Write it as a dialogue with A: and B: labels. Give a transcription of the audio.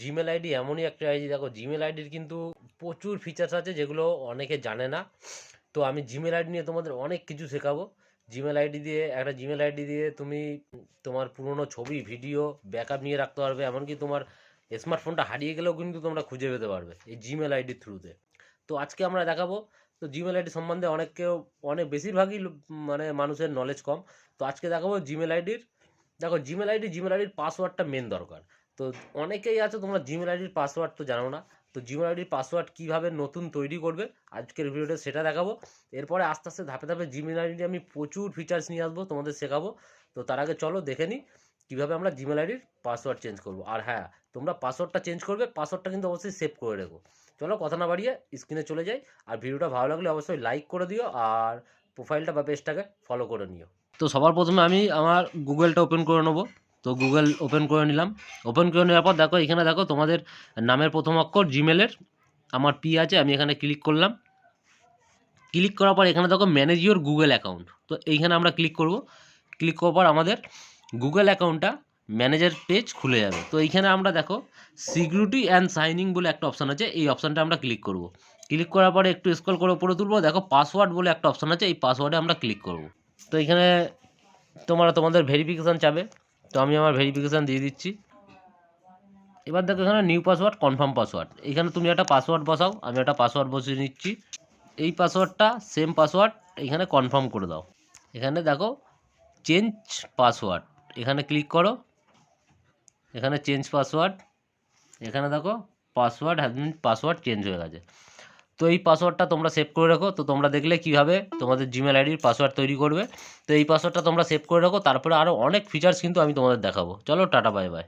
A: Gmail ID এমনই একটা ID, দেখো জিমেল আইডির কিন্তু প্রচুর ফিচার্স আছে যেগুলো অনেকে জানে না। তো আমি জিমেল আইডি নিয়ে তোমাদের অনেক কিছু শেখাবো। জিমেল আইডি দিয়ে তুমি তোমার পুরনো ছবি ভিডিও ব্যাকআপ নিয়ে রাখতে পারবে, এমনকি তোমার স্মার্টফোনটা হারিয়ে গেলেও কিন্তু তোমরা খুঁজে পেতে পারবে এই জিমেল আইডির থ্রুতে। তো আজকে আমরা দেখাবো। তো জিমেল আইডি সম্বন্ধে অনেক বেশিরভাগই মানে মানুষের নলেজ কম। তো আজকে দেখাবো জিমেল আইডির। দেখো জিমেল আইডির পাসওয়ার্ডটা মেন দরকার। তো অনেকেই আছে তোমরা জিমেল আইডির পাসওয়ার্ড তো জানো না। তো জিমেল আইডির পাসওয়ার্ড কীভাবে নতুন তৈরি করবে আজকের ভিডিওতে সেটা দেখাবো। এরপরে আস্তে আস্তে ধাপে ধাপে জিমেল আইডি আমি প্রচুর ফিচার্স নিয়ে আসবো, তোমাদের শেখাবো। তো তার আগে চলো দেখে নিই কীভাবে আমরা জিমেল আইডির পাসওয়ার্ড চেঞ্জ করবো। আর হ্যাঁ, তোমরা পাসওয়ার্ডটা চেঞ্জ করবে, পাসওয়ার্ডটা কিন্তু অবশ্যই সেভ করে রেখো। চলো কথা না বাড়িয়ে স্ক্রিনে চলে যাই। আর ভিডিওটা ভালো লাগলে অবশ্যই লাইক করে দিও, আর প্রোফাইলটা বা পেজটাকে ফলো করে নিও। তো সবার প্রথমে আমি আমার গুগলটা ওপেন করে নেবো। তো গুগল ওপেন করে নিলাম। ওপেন করে নেওয়ার পর দেখো এখানে দেখো তোমাদের নামের প্রথম অক্ষর জিমেলের আমার পি আছে, আমি এখানে ক্লিক করলাম। ক্লিক করার পর এখানে দেখো ম্যানেজ ইওর গুগল অ্যাকাউন্ট, তো এইখানে আমরা ক্লিক করব। ক্লিক করার পর আমাদের গুগল অ্যাকাউন্টটা ম্যানেজার পেজ খুলে যাবে। তো এইখানে আমরা দেখো সিকিউরিটি অ্যান্ড সাইনিং বলে একটা অপশান আছে, এই অপশানটা আমরা ক্লিক করব। ক্লিক করার পরে একটু স্ক্রল করে উপরে তুলবো, দেখো পাসওয়ার্ড বলে একটা অপশান আছে, এই পাসওয়ার্ডে আমরা ক্লিক করব। তো এখানে তোমাদের ভেরিফিকেশান চাবে, তো আমি আমার ভেরিফিকেশান দিয়ে দিচ্ছি। এবার দেখো এখানে নিউ পাসওয়ার্ড, কনফার্ম পাসওয়ার্ড, এখানে তুমি একটা পাসওয়ার্ড বসাও, আমি একটা পাসওয়ার্ড বসিয়ে নিচ্ছি। এই পাসওয়ার্ডটা সেম পাসওয়ার্ড এখানে কনফার্ম করে দাও। এখানে দেখো চেঞ্জ পাসওয়ার্ড, এখানে ক্লিক করো। এখানে চেঞ্জ পাসওয়ার্ড, এখানে দেখো পাসওয়ার্ড চেঞ্জ হয়ে গেছে। তো এই পাসওয়ার্ডটা তোমরা সেভ করে রাখো। তো তোমরা দেখলে কীভাবে তোমাদের জিমেল আইডির পাসওয়ার্ড তৈরি করবে। তো এই পাসওয়ার্ডটা তোমরা সেভ করে রাখো, তারপরে আরও অনেক ফিচার্স কিন্তু আমি তোমাদের দেখাবো। চলো টাটা বাই বাই।